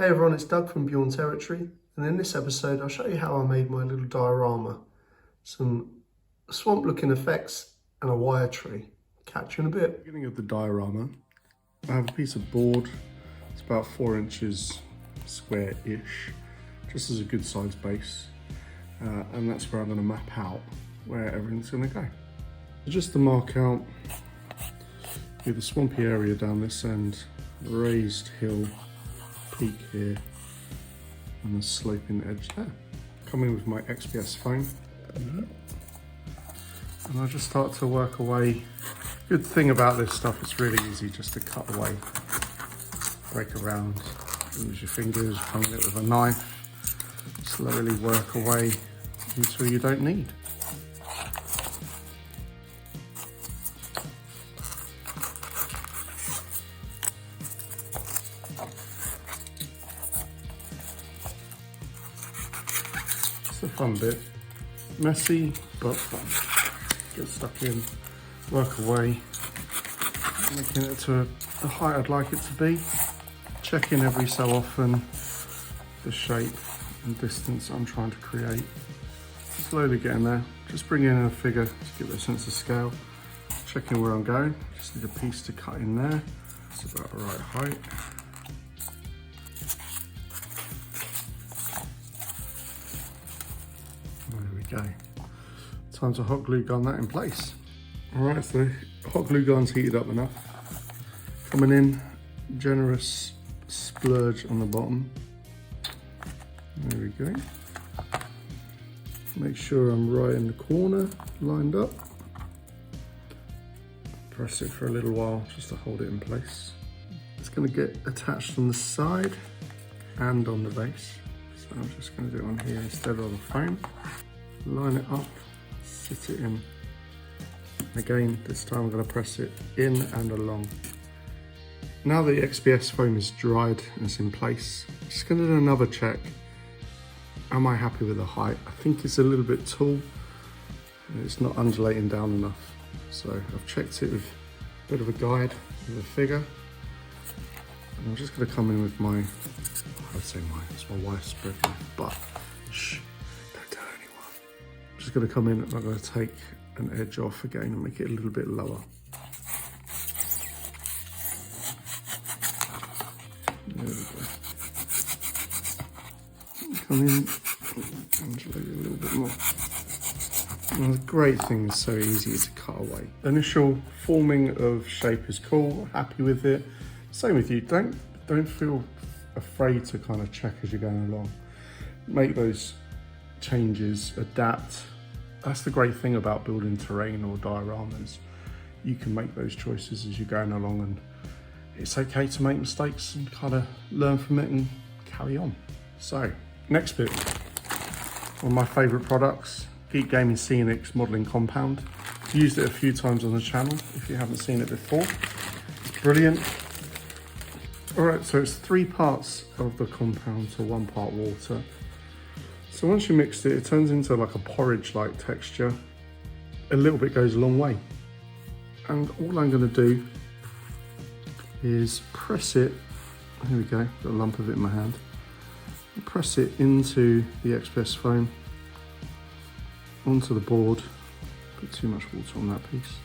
Hey everyone, it's Doug from Bjorn Territory, and in this episode I'll show you how I made my little diorama. Some swamp looking effects and a wire tree. Catch you in a bit. Beginning of the diorama, I have a piece of board. It's about 4 inches square-ish, just as a good size base. And that's where I'm going to map out where everything's going to go. Just to mark out the swampy area down this end, raised hill, peak here, and a sloping edge there. Come in with my XPS foam, and I just start to work away. Good thing about this stuff, it's really easy just to cut away, break around, use your fingers, come in it with a knife, slowly work away until you don't need. The fun bit, messy but fun. Get stuck in, work away, making it to the height I'd like it to be. Check in every so often the shape and distance I'm trying to create. Slowly getting there, just bring in a figure to give it a sense of scale. Checking where I'm going, just need a piece to cut in there. It's about the right height. Go. Time to hot glue gun that in place. Alright, so hot glue gun's heated up enough. Coming in, generous splurge on the bottom. There we go. Make sure I'm right in the corner, lined up. Press it for a little while just to hold it in place. It's going to get attached on the side and on the base. So I'm just going to do it on here instead of the foam. Line it up, sit it in. Again, this time I'm going to press it in and along. Now the XPS foam is dried and it's in place, I'm just going to do another check. Am I happy with the height? I think it's a little bit tall. It's not undulating down enough. So I've checked it with a bit of a guide with a figure. And I'm just going to come in with my, I'd say mine, it's my wife's spread, but shh. Just going to come in and I'm going to take an edge off again and make it a little bit lower. There we go. Come in, undulate a little bit more. And the great thing is so easy to cut away. The initial forming of shape is cool, happy with it. Same with you, don't feel afraid to kind of check as you're going along. Make those changes, adapt. That's the great thing about building terrain or dioramas. You can make those choices as you're going along, and it's okay to make mistakes and kind of learn from it and carry on. So, next bit, one of my favourite products, Geek Gaming Scenics Modelling Compound. I've used it a few times on the channel if you haven't seen it before. It's brilliant. Alright, so it's 3 parts of the compound to 1 part water. So once you mix it, it turns into like a porridge-like texture. A little bit goes a long way. And all I'm going to do is press it, here we go, got a lump of it in my hand. Press it into the XPS foam, onto the board, put too much water on that piece.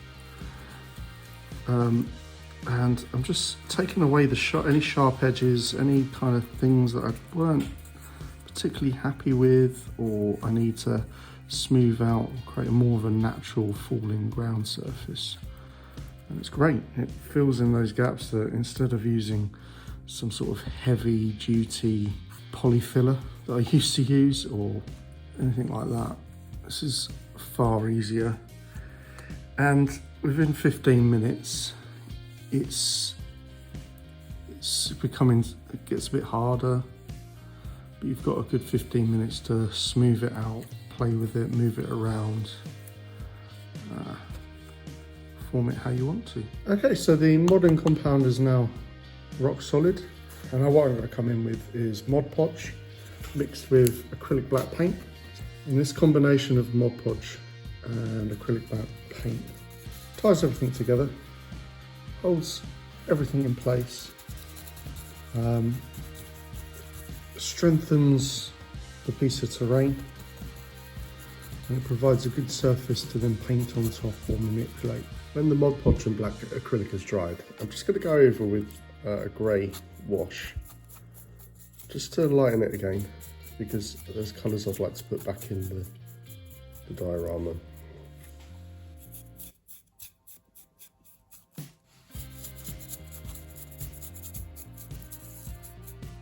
And I'm just taking away the any sharp edges, any kind of things that I weren't particularly happy with, or I need to smooth out, create more of a natural falling ground surface. And it's great, it fills in those gaps that instead of using some sort of heavy duty poly filler that I used to use or anything like that, this is far easier. And within 15 minutes it's becoming, it gets a bit harder. But you've got a good 15 minutes to smooth it out, play with it, move it around, form it how you want to. Okay, so the modelling compound is now rock solid. And now what I'm going to come in with is Mod Podge mixed with acrylic black paint. And this combination of Mod Podge and acrylic black paint ties everything together, holds everything in place. strengthens the piece of terrain, and it provides a good surface to then paint on top or manipulate. When the Mod Podge and black acrylic has dried, I'm just going to go over with a grey wash, just to lighten it again, because there's colours I'd like to put back in the diorama.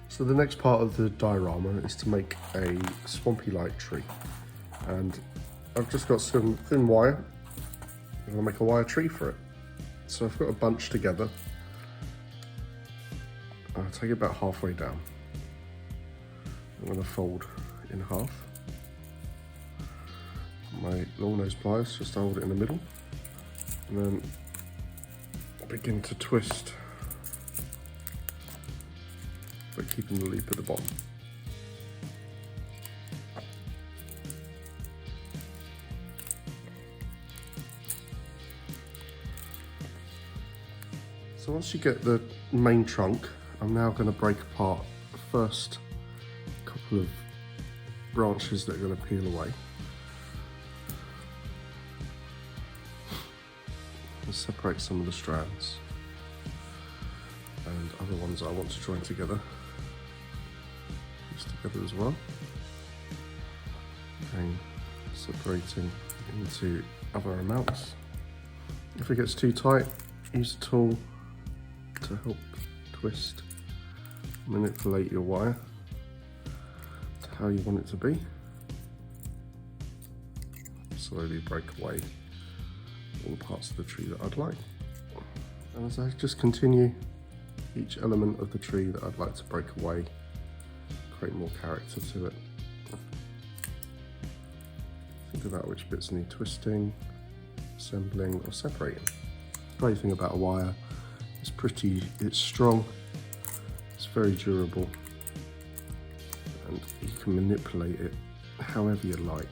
So the next part of the diorama is to make a swampy light tree, and I've just got some thin wire. I'm going to make a wire tree for it. So I've got a bunch together. I'll take it about halfway down. I'm going to fold in half. My long nose pliers, just hold it in the middle, and then begin to twist, but keeping the loop at the bottom. So once you get the main trunk, I'm now going to break apart the first couple of branches that are going to peel away. And separate some of the strands and other ones I want to join together. These together as well. And separating into other amounts. If it gets too tight, use a tool to help twist, manipulate your wire to how you want it to be. Slowly break away all the parts of the tree that I'd like. And as I just continue each element of the tree that I'd like to break away, create more character to it. Think about which bits need twisting, assembling or separating. The great thing about a wire, it's strong, it's very durable, and you can manipulate it however you like.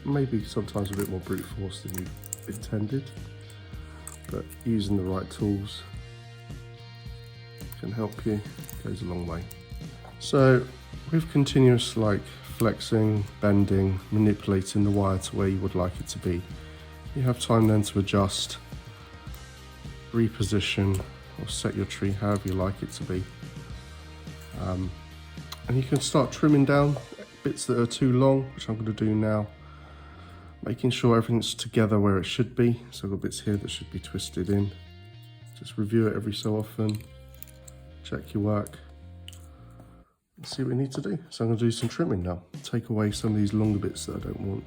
Maybe sometimes a bit more brute force than you intended, but using the right tools can help you, goes a long way. So with continuous flexing, bending, manipulating the wire to where you would like it to be, you have time then to adjust, reposition, or set your tree however you like it to be. And you can start trimming down bits that are too long, which I'm going to do now, making sure everything's together where it should be. So I've got bits here that should be twisted in. Just review it every so often, check your work, and see what we need to do. So I'm going to do some trimming now, take away some of these longer bits that I don't want.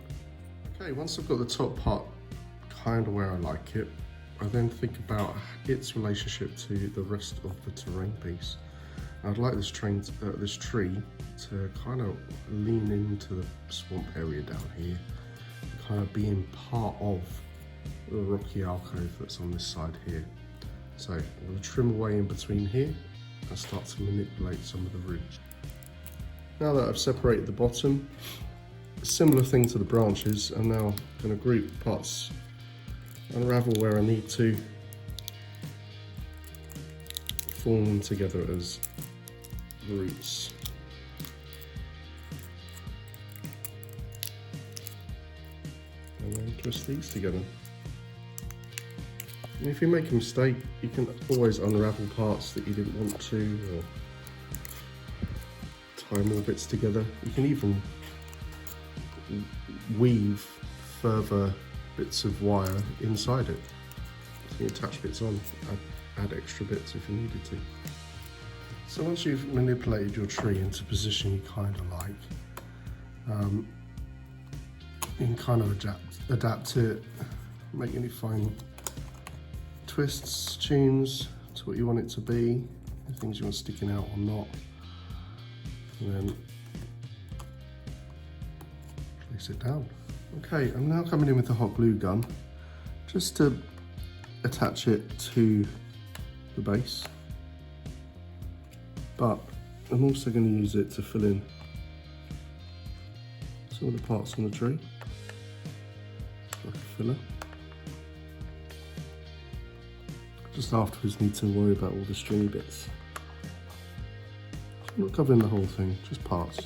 Okay, once I've got the top part kind of where I like it, I then think about its relationship to the rest of the terrain piece. I'd like this tree to kind of lean into the swamp area down here, kind of being part of the rocky alcove that's on this side here. So I'm going to trim away in between here and start to manipulate some of the roots. Now that I've separated the bottom, a similar thing to the branches, I'm now going to group parts, unravel where I need to, form them together as roots. And then twist these together. And if you make a mistake, you can always unravel parts that you didn't want to, or tie more bits together. You can even weave further bits of wire inside it. So you attach bits on, add extra bits if you needed to. So once you've manipulated your tree into a position you kind of like, you can kind of adapt to it, make any fine twists, tunes to what you want it to be, the things you want sticking out or not, and then place it down. Okay, I'm now coming in with the hot glue gun just to attach it to the base, but I'm also going to use it to fill in some of the parts on the tree, like a filler. Just afterwards need to worry about all the stringy bits. I'm not covering the whole thing, just parts.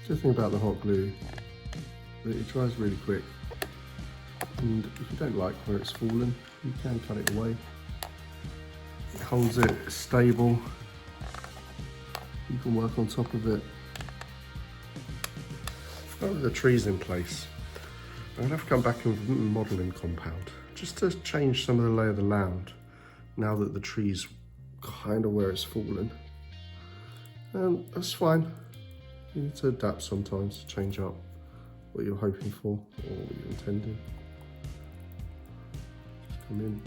Good thing about the hot glue, that it dries really quick. And if you don't like where it's fallen, you can cut it away. It holds it stable. You can work on top of it. Now that the tree's in place, I'm gonna have to come back with modelling compound, just to change some of the lay of the land, now that the tree's kind of where it's fallen. And that's fine. You need to adapt sometimes to change up what you're hoping for or what you're intending. Just come in.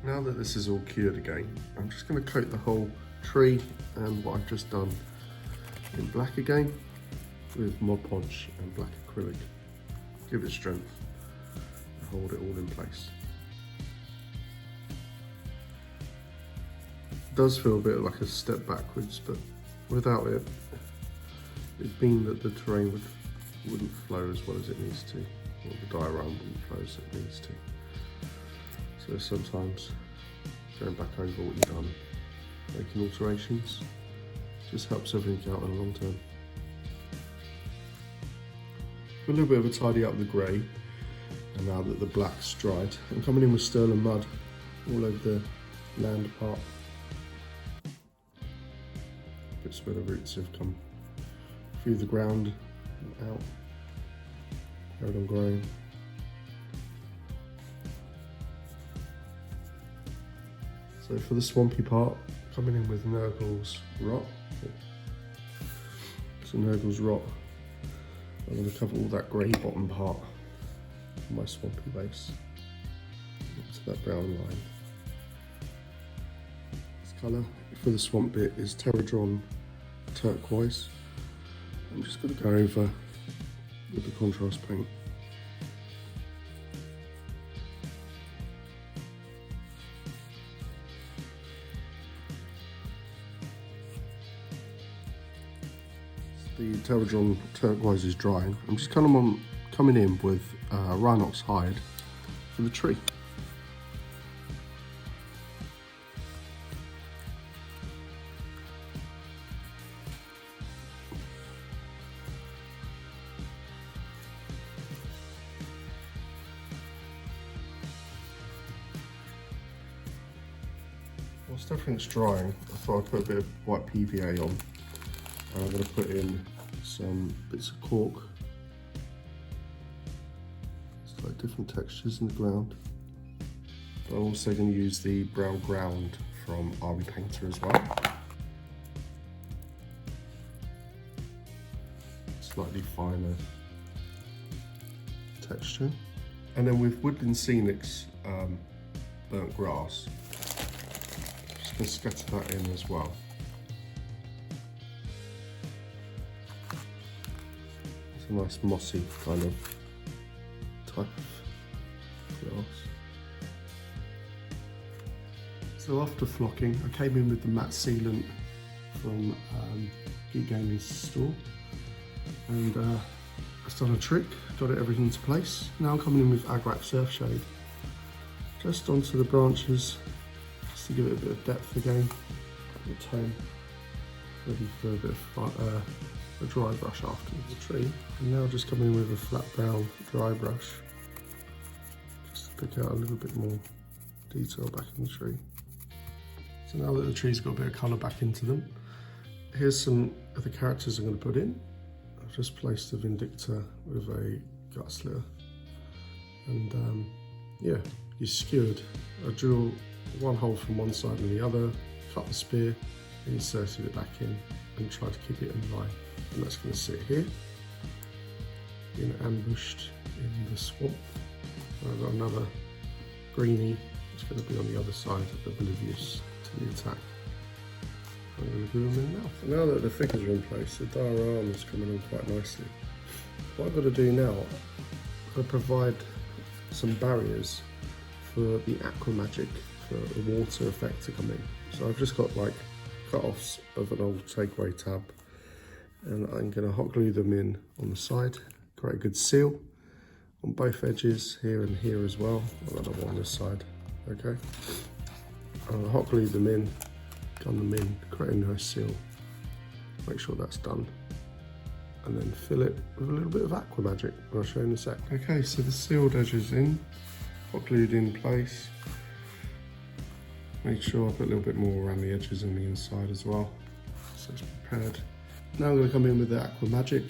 Now that this is all cured again, I'm just going to coat the whole tree and what I've just done in black again with Mod Podge and black acrylic. Give it strength and hold it all in place. It does feel a bit like a step backwards, but without it, it'd mean that the terrain wouldn't flow as well as it needs to, or the diorama wouldn't flow as it needs to. So sometimes going back over what you've done, making alterations, just helps everything out in the long term. A little bit of a tidy up the grey, and now that the black's dried, I'm coming in with sterling mud all over the land part. Bits where the roots have come through the ground and out, carried on growing. So for the swampy part, coming in with Nurgle's Rot. So Nurgle's Rot, I'm going to cover all that grey bottom part of my swampy base to that brown line. This colour for the swamp bit is Terradron Turquoise. I'm just going to go over with the contrast paint. The Terradron Turquoise is drying. I'm just kind of coming in with Rhinox hide for the tree. Whilst everything's drying, I thought I'd put a bit of white PVA on. I'm going to put in some bits of cork. It's like different textures in the ground. But I'm also going to use the brown ground from RB Painter as well. Slightly finer texture. And then with Woodland Scenics burnt grass, just going to scatter that in as well. Nice mossy kind of type of grass. So after flocking, I came in with the matte sealant from Geek Gaming store, and I've done a trick, got it everything into place. Now I'm coming in with Aqua Surfshade just onto the branches, just to give it a bit of depth again, a bit of tone, ready for a bit of a dry brush afterwards. The tree. And now just coming in with a flat brown dry brush, just to pick out a little bit more detail back in the tree. So now that the tree's got a bit of colour back into them, here's some of the characters I'm going to put in. I've just placed a Vindicta with a gut slitter, and yeah, you skewered. I drew one hole from one side and the other, cut the spear, and inserted it back in, and tried to keep it in line. And that's going to sit here, being ambushed in the swamp. I've got another greenie, it's going to be on the other side, oblivious to the attack. I'm going to glue them in now. So now that the figures are in place, the diorama's coming on quite nicely. What I've got to do now, I've got to provide some barriers for the Aqua magic, for the water effect to come in. So I've just got like cut-offs of an old takeaway tab, and I'm going to hot glue them in on the side, create a good seal, on both edges, here and here as well. I've got another one on this side, okay? I'll hot glue them in, gun them in, create a nice seal. Make sure that's done. And then fill it with a little bit of Aqua magic, and I'll show you in a sec. Okay, so the sealed edge is in, hot glued in place. Make sure I put a little bit more around the edges and the inside as well, so it's prepared. Now I'm going to come in with the Aqua magic,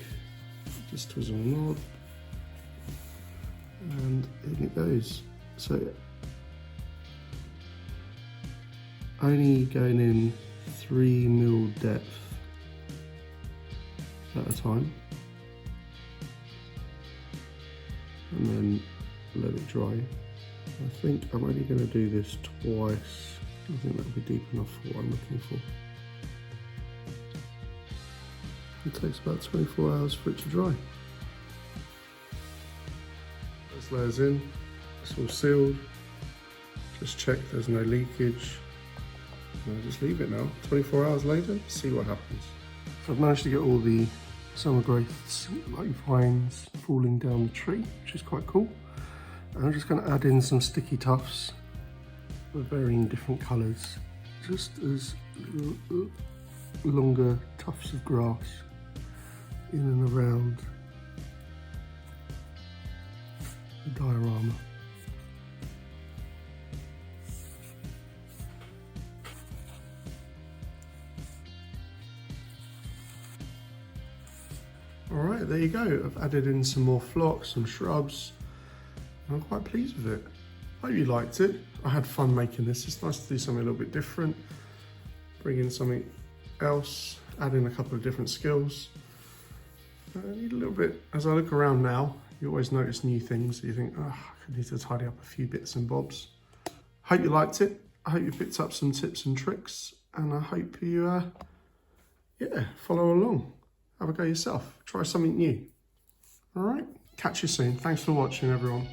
just twizzle and nod, and in it goes. So only going in 3 mil depth at a time, and then let it dry. I think I'm only going to do this twice. I think that'll be deep enough for what I'm looking for. It takes about 24 hours for it to dry. Those layers in, it's all sealed. Just check there's no leakage. And I'll just leave it now. 24 hours later, see what happens. So I've managed to get all the summer growths like vines falling down the tree, which is quite cool. And I'm just going to add in some sticky tufts of varying different colours, just as longer tufts of grass in and around the diorama. Alright, there you go. I've added in some more phlox, some shrubs, and I'm quite pleased with it. Hope you liked it. I had fun making this. It's nice to do something a little bit different, bring in something else, add in a couple of different skills. I need a little bit, as I look around now, you always notice new things. You think, oh, I need to tidy up a few bits and bobs. Hope you liked it. I hope you picked up some tips and tricks, and I hope you, follow along. Have a go yourself. Try something new. All right, catch you soon. Thanks for watching, everyone.